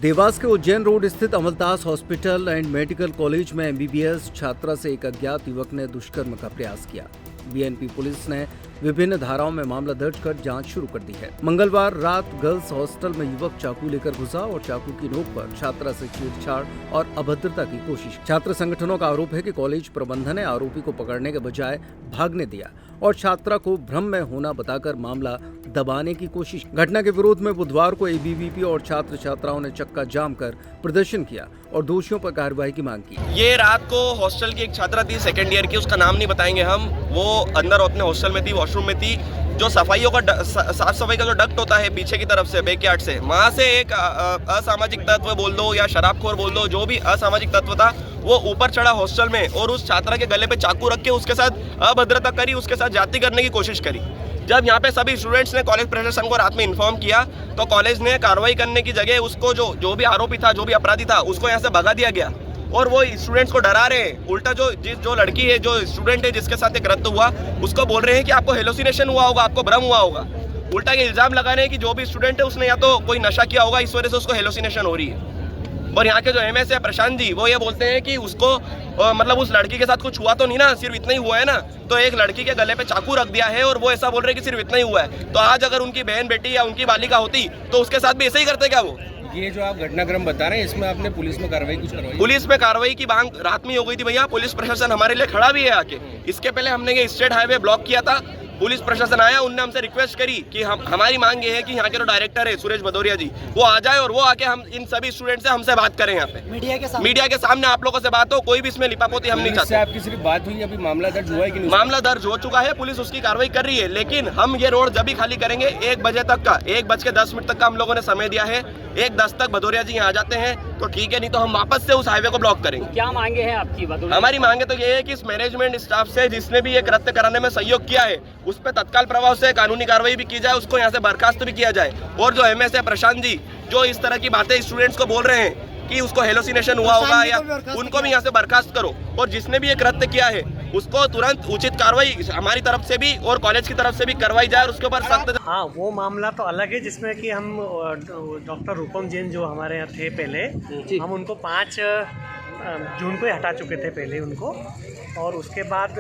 देवास के उज्जैन रोड स्थित अमलतास hospital and medical college में एमबीबीएस छात्रा से एक अज्ञात युवक ने दुष्कर्म का प्रयास किया। बीएनपी पुलिस ने विभिन्न धाराओं में मामला दर्ज कर जांच शुरू कर दी है। मंगलवार रात गर्ल्स हॉस्टल में युवक चाकू लेकर घुसा और चाकू की नोक पर छात्रा से छेड़छाड़ और अभद्रता की कोशिश। छात्र संगठनों का आरोप है कि कॉलेज प्रबंधन ने आरोपी को पकड़ने के बजाय भागने दिया और छात्रा को भ्रम में होना बताकर मामला दबाने की कोशिश। घटना के विरोध में बुधवार को एबीवीपी और छात्र छात्राओं ने चक्का जाम कर प्रदर्शन किया और दोषियों पर कार्रवाई की मांग की। ये रात को हॉस्टल की एक छात्रा थी, सेकेंड ईयर की, उसका नाम नहीं बताएंगे हम। वो अंदर अपने हॉस्टल में थी, वॉशरूम में थी। जो सफाइयों का साफ सफाई का जो डक्ट होता है पीछे की तरफ से, बैकयार्ड से, वहाँ से एक असामाजिक तत्व बोल दो या शराबखोर बोल दो, जो भी असामाजिक तत्व था वो ऊपर चढ़ा हॉस्टल में और उस छात्रा के गले पे चाकू रख के उसके साथ अभद्रता करी, उसके साथ जाति करने की कोशिश करी। जब यहाँ पे सभी स्टूडेंट्स ने कॉलेज प्रशासन को रात में इन्फॉर्म किया तो कॉलेज ने कार्रवाई करने की जगह उसको जो भी आरोपी था, जो भी अपराधी था, उसको यहाँ से भगा दिया गया और वो स्टूडेंट्स को डरा रहे हैं। उल्टा जो लड़की है, जो स्टूडेंट है जिसके साथ एक कृत्य हुआ, उसको बोल रहे हैं कि आपको हेलोसिनेशन हुआ होगा, आपको भ्रम हुआ होगा। उल्टा ये इल्जाम लगा रहे हैं कि जो भी स्टूडेंट है उसने या तो कोई नशा किया होगा, इस वजह से उसको हेलोसिनेशन हो रही है। और यहाँ के जो एमएस है प्रशांत जी, वो ये बोलते हैं कि उसको मतलब उस लड़की के साथ कुछ हुआ तो नहीं ना, सिर्फ इतना ही हुआ है ना। तो एक लड़की के गले पे चाकू रख दिया है और वो ऐसा बोल रहे हैं कि सिर्फ इतना ही हुआ है। तो आज अगर उनकी बहन बेटी या उनकी बालिका होती तो उसके साथ भी ऐसे ही करते क्या वो? ये जो आप घटनाक्रम बता रहे हैं, इसमें आपने पुलिस में कार्रवाई कुछ करवाई? पुलिस में कार्रवाई की मांग रात में हो गई थी भैया। पुलिस प्रशासन हमारे लिए खड़ा भी है आके। इसके पहले हमने ये स्टेट हाईवे ब्लॉक किया था, पुलिस प्रशासन आया, उनने हमसे रिक्वेस्ट करी कि हमारी मांग ये है कि यहाँ के जो डायरेक्टर है सुरेश भदौरिया जी, वो आ जाए और वो आके हम इन सभी स्टूडेंट से हमसे बात करें। यहाँ पे मीडिया के सामने आप लोगों से बात हो, कोई भी इसमें लिपापोती हम नहीं चाहते। आपकी सिर्फ बात हुई, अभी मामला दर्ज हुआ है कि नहीं? मामला दर्ज हो चुका है, पुलिस उसकी कार्रवाई कर रही है। लेकिन हम ये रोड जब भी खाली करेंगे 1 बजे तक का, 1:10 तक का हम लोगों ने समय दिया है। 1:10 तक भदौरिया जी यहाँ आ जाते हैं तो ठीक है, नहीं तो हम वापस से उस हाईवे को ब्लॉक करेंगे। क्या मांगे हैं आपकी? हमारी मांगे तो ये है कि इस मैनेजमेंट स्टाफ से जिसने भी ये कृत्य कराने में सहयोग किया है उस पर तत्काल प्रभाव से कानूनी कार्रवाई भी की जाए, उसको यहाँ से बर्खास्त भी किया जाए। और जो एमएस है प्रशांत जी, जो इस तरह की बातें स्टूडेंट्स को बोल रहे हैं कि उसको हेलोसिनेशन हुआ होगा, या उनको भी यहाँ से बर्खास्त करो। और जिसने भी ये कृत्य किया है उसको तुरंत उचित कार्रवाई हमारी तरफ से भी और कॉलेज की तरफ से भी करवाई जाए और उसके ऊपर सख्त। हाँ, वो मामला तो अलग है जिसमें कि हम डॉक्टर रूपम जैन जो हमारे यहाँ थे पहले, हम उनको 5 जून को ही हटा चुके थे पहले उनको। और उसके बाद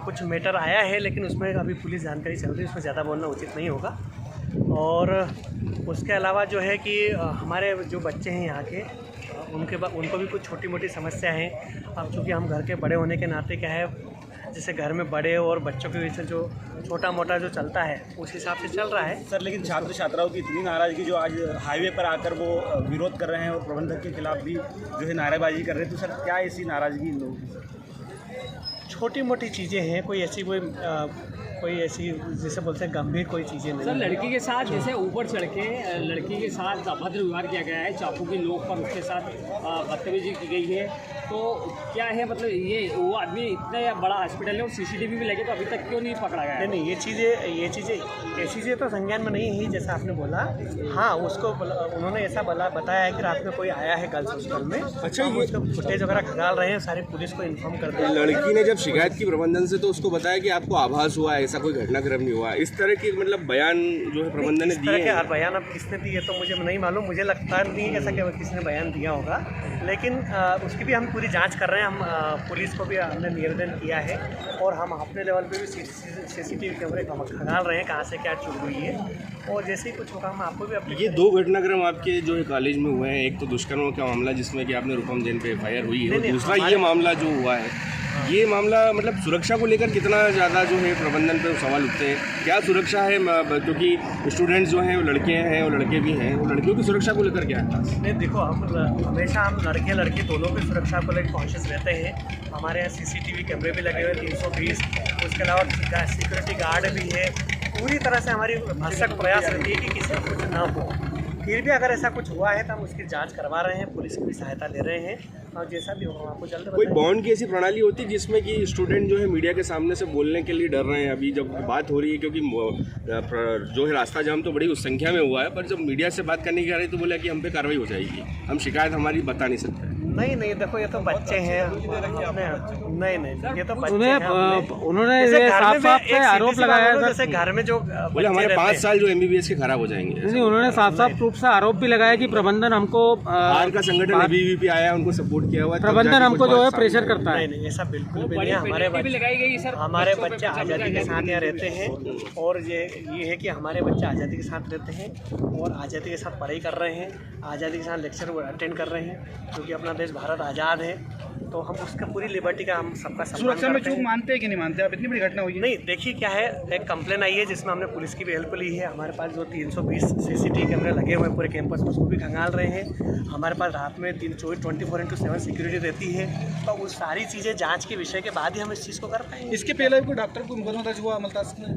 कुछ मैटर आया है, लेकिन उसमें अभी पुलिस जानकारी चल रही है, उसमें ज़्यादा बोलना उचित नहीं होगा। और उसके अलावा जो है कि हमारे जो बच्चे हैं यहाँ के, उनको भी कुछ छोटी मोटी समस्या हैं। अब चूँकि हम घर के बड़े होने के नाते क्या है, जैसे घर में बड़े और बच्चों के बीच जो छोटा मोटा जो चलता है उस हिसाब से चल रहा है सर। लेकिन छात्र छात्राओं की इतनी नाराज़गी जो आज हाईवे पर आकर वो विरोध कर रहे हैं और प्रबंधक के खिलाफ भी जो है नारेबाजी कर रहे हैं, तो सर क्या ऐसी नाराज़गी इन लोगों की? छोटी मोटी चीज़ें हैं, कोई ऐसी जैसे बोलते हैं गंभीर कोई चीज़ें नहीं। सर, लड़की के साथ जैसे ऊपर चढ़ के लड़की के साथ अभद्र व्यवहार किया गया है, चाकू की नोक पर उसके साथ बदतमीजी की गई है, तो क्या है मतलब ये वो आदमी इतना बड़ा हॉस्पिटल है और सीसीटीवी भी लगे तो अभी तक क्यों नहीं पकड़ा गया? नहीं, ये चीज़ें तो संज्ञान में नहीं है जैसा आपने बोला। हाँ, उसको उन्होंने ऐसा बताया है कि रात में कोई आया है गर्ल्स हॉस्टल में। अच्छा, हम उसको फुटेज वगैरह खंगाल रहे हैं, सारी पुलिस को इन्फॉर्म कर दिया। लड़की ने जब शिकायत की प्रबंधन से तो उसको बताया कि आपको आभास हुआ है, ऐसा कोई घटनाक्रम नहीं हुआ। इस तरह की मतलब बयान जो है प्रबंधन ने दिए हैं। बयान अब किसने दिए तो मुझे नहीं मालूम, मुझे लगता नहीं है ऐसा कि किसने बयान दिया होगा, लेकिन उसकी भी हम पूरी जांच कर रहे हैं। हम पुलिस को भी हमने निवेदन किया है और हम अपने लेवल पे भी सीसीटीवी कैमरे खंगाल रहे हैं कहाँ से क्या चूक हुई है, और जैसे ही कुछ होगा हम आपको भी अपने। ये 2 घटनाक्रम आपके जो है कॉलेज में हुए हैं, एक तो दुष्कर्म का मामला जिसमें कि आपने रूपम जैन पे FIR हुई है, और दूसरा ये मामला जो हुआ है, ये मामला मतलब सुरक्षा को लेकर कितना ज़्यादा जो है प्रबंधन पर सवाल उठते हैं? क्या सुरक्षा है? क्योंकि स्टूडेंट्स जो हैं वो लड़के हैं और लड़के भी हैं, वो लड़कियों की सुरक्षा को लेकर क्या है? नहीं, देखो, हमेशा हम लड़के दोनों की सुरक्षा को लेकर कॉन्शियस रहते हैं। हमारे यहाँ CCTV कैमरे भी लगे हुए 320, उसके अलावा सिक्योरिटी गार्ड भी है। पूरी तरह से हमारी भरसक प्रयास रहती है कि किसी को कुछ ना हो। फिर भी अगर ऐसा कुछ हुआ है तो हम उसकी जांच करवा रहे हैं, पुलिस की भी सहायता ले रहे हैं, और जैसा भी होगा आपको जल्द कोई बॉन्ड की ऐसी प्रणाली होती है जिसमें कि स्टूडेंट जो है मीडिया के सामने से बोलने के लिए डर रहे हैं? अभी जब बात हो रही है, क्योंकि जो है रास्ता जाम तो बड़ी उस संख्या में हुआ है, पर जब मीडिया से बात करने की आ रही तो बोला कि हम पे कार्रवाई हो जाएगी, हम शिकायत हमारी बता नहीं सकते। नहीं नहीं, देखो ये तो बच्चे हैं। नहीं, ये तो बच्चे हैं। उन्होंने जैसे ये घर में साफ-साफ एक पे सीधी आरोप सी लगाया बात है, सर। जैसे घर में जो बोले बच्चे हमारे रहते 5 हैं। साल जो MBBS के खराब हो जाएंगे। नहीं, उन्होंने साफ रूप से आरोप भी लगाया कि प्रबंधन हमको बाहर का संगठन ABVP आया, उनको सपोर्ट किया हुआ है, तब प्रबंधन जाके हमको कुछ जो है बात प्रेशर सामने करता है। नहीं, ऐसा बिल्कुल भी बड़ी नहीं है। हमारे पेनल्टी भी लगाई गई सर। हमारे बच्चे आज़ादी के साथ यहाँ रहते हैं, और ये है कि हमारे बच्चे आज़ादी के साथ रहते हैं और आज़ादी के साथ पढ़ाई कर रहे हैं, आज़ादी के साथ लेक्चर अटेंड कर रहे हैं, क्योंकि अपना देश भारत आज़ाद है, तो हम उसका पूरी लिबर्टी का हम सबका सम्मान सुरक्षा में करते चूक हैं। मानते हैं कि नहीं मानते आप? इतनी बड़ी घटना हुई है। नहीं, देखिए क्या है, एक कंप्लेन आई है जिसमें हमने पुलिस की भी हेल्प ली है। हमारे पास जो 320 CCTV कैमरे लगे हुए हैं पूरे कैंपस में, उसको भी खंगाल रहे हैं। हमारे पास रात में 24/7 सिक्योरिटी रहती है, तो वो सारी चीज़ें जांच के विषय के बाद ही हम इस चीज़ को कर पाएंगे। इसके पहले कोई डॉक्टर को मुकदमा दर्ज हुआ अमलताज में?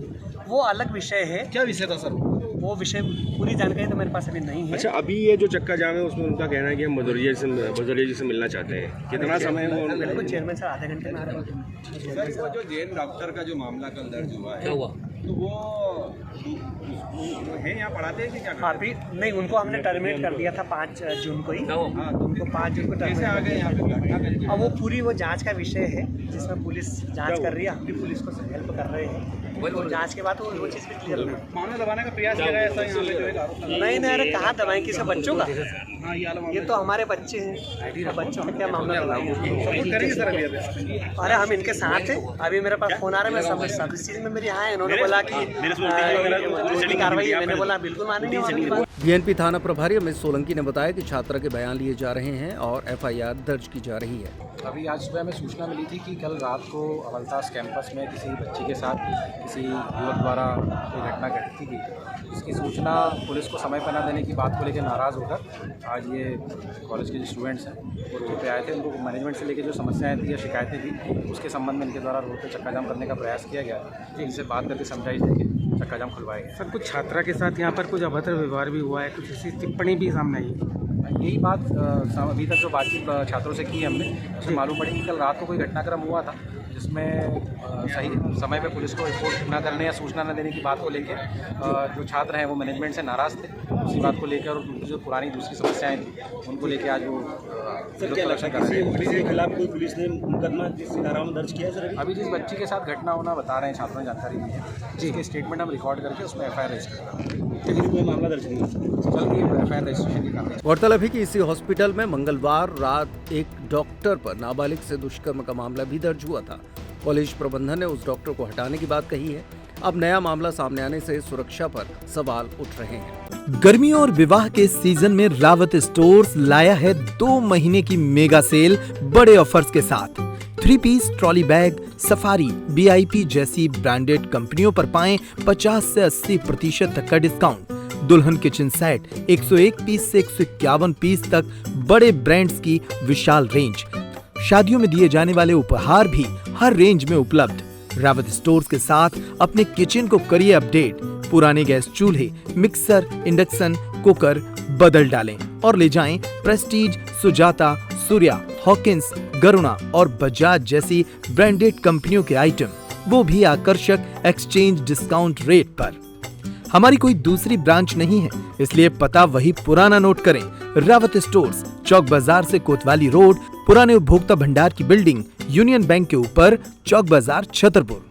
वो अलग विषय है। क्या विषय था सर? वो विषय पूरी जानकारी तो मेरे पास अभी नहीं है। अच्छा, अभी ये जो चक्का जाम है उसमें उनका कहना है कि हम भदौरिया जी से मिलना चाहते हैं। कितना समय हुआ? बिल्कुल, चेयरमैन सर आधे घंटे में आ रहे हैं। सर, वो जो जैन डॉक्टर का जो मामला कल दर्ज हुआ है, क्या हुआ? तो वो है यहाँ पढ़ाते हैं कि क्या? अभी नहीं, उनको हमने टर्मिनेट कर दिया था 5 जून को ही। हाँ, तो उनको 5 जून को कैसे आ गए यहाँ पे घटना करके? अब वो पूरी जांच का विषय है, जिसमें पुलिस जांच कर रही है, हम भी पुलिस को हेल्प कर रहे हैं। वो जांच के बाद वो चीज़ भी क्लियर होगी। मामला दबाने का प्रयास किया गया ऐसा यहाँ पे जो एक आरोप लगा। नहीं, अरे कहाँ दबाएं किसी बच्चों का? हाँ, ये वाला ये तो हमारे बच्चे हैं, बच्चों का क्या मामला लगाएंगे? सपोर्ट करेंगे सर अभी? अरे हम इनके साथ हैं। अभी मेरे पास फोन आ रहा है, मैं सब इस चीज़ में मेरी यहाँ है। इन्होंने बोला कि कार्रवाई है, मैंने बोला बिल्कुल मानेंगे हमारी बात। बीएनपी थाना प्रभारी अमित सोलंकी ने बताया कि छात्रा के बयान लिए जा रहे हैं और FIR दर्ज की जा रही है। अभी आज सुबह हमें सूचना मिली थी कि कल रात को अमलताज कैंपस में किसी बच्ची के साथ किसी युवक द्वारा कोई घटना घटी थी। इसकी सूचना पुलिस को समय पर न देने की बात को लेकर नाराज़ होकर आज ये कॉलेज के जो स्टूडेंट्स हैं वो रोड पे आए थे। उनको मैनेजमेंट से लेकर जो समस्याएं थी या शिकायतें थी, उसके संबंध में इनके द्वारा रोड पे चक्का जाम करने का प्रयास किया गया। इनसे बात करके समझाइश देकर चक्का जाम खुलवाया गया। सर, कुछ छात्रा के साथ यहाँ पर कुछ अभद्र व्यवहार भी हुआ है, कुछ ऐसी टिप्पणी भी सामने आई। यही बात अभी तक जो बातचीत छात्रों से की हमने, उससे मालूम पड़ी कि कल रात को कोई घटनाक्रम हुआ था जिसमें सही समय पे पुलिस को रिपोर्ट न करने या सूचना न देने की बात को लेकर जो छात्र हैं वो मैनेजमेंट से नाराज़ थे। उसी बात को लेकर और उनकी जो पुरानी दूसरी समस्याएं थी उनको लेकर आज वो प्रदर्शन कर रहे हैं। के खिलाफ कोई पुलिस ने मुकदमा किस धारा में दर्ज किया सर? अभी जिस बच्ची के साथ घटना होना बता रहे हैं, छात्रों ने जानकारी दी है, जिसके स्टेटमेंट हम रिकॉर्ड करके उसमें FIR रजिस्टर कर रहे हैं। लेकिन कोई मामला दर्ज नहीं है। जल्द ही FIR रजिस्ट्रेशन की कार्रवाई। गौरतलब है कि इसी हॉस्पिटल में मंगलवार रात एक डॉक्टर पर नाबालिग से दुष्कर्म का मामला भी दर्ज हुआ था। कॉलेज प्रबंधन ने उस डॉक्टर को हटाने की बात कही है। अब नया मामला सामने आने से सुरक्षा पर सवाल उठ रहे हैं। गर्मियों और विवाह के सीजन में रावत स्टोर्स लाया है 2 महीने की मेगा सेल बड़े ऑफर्स के साथ। 3 piece trolley bag, Safari, BIP जैसी ब्रांडेड कंपनियों पर पाएं 50 से 80% तक का डिस्काउंट। दुल्हन किचन सेट 101 पीस से 151 पीस तक बड़े ब्रांड्स की विशाल रेंज। शादियों में दिए जाने वाले उपहार भी हर रेंज में उपलब्ध। रावत स्टोर्स के साथ अपने किचन को करिए अपडेट। पुराने गैस चूल्हे, मिक्सर, इंडक्शन, कुकर बदल डालें और ले जाएं प्रेस्टीज, सुजाता, सूर्या, हॉकिंस, गरुणा और बजाज जैसी ब्रांडेड कंपनियों के आइटम, वो भी आकर्षक एक्सचेंज डिस्काउंट रेट पर। हमारी कोई दूसरी ब्रांच नहीं है, इसलिए पता वही पुराना नोट करें। रावत स्टोर्स, चौक बाजार से कोतवाली रोड, पुराने उपभोक्ता भंडार की बिल्डिंग, यूनियन बैंक के ऊपर, चौक बाजार, छतरपुर।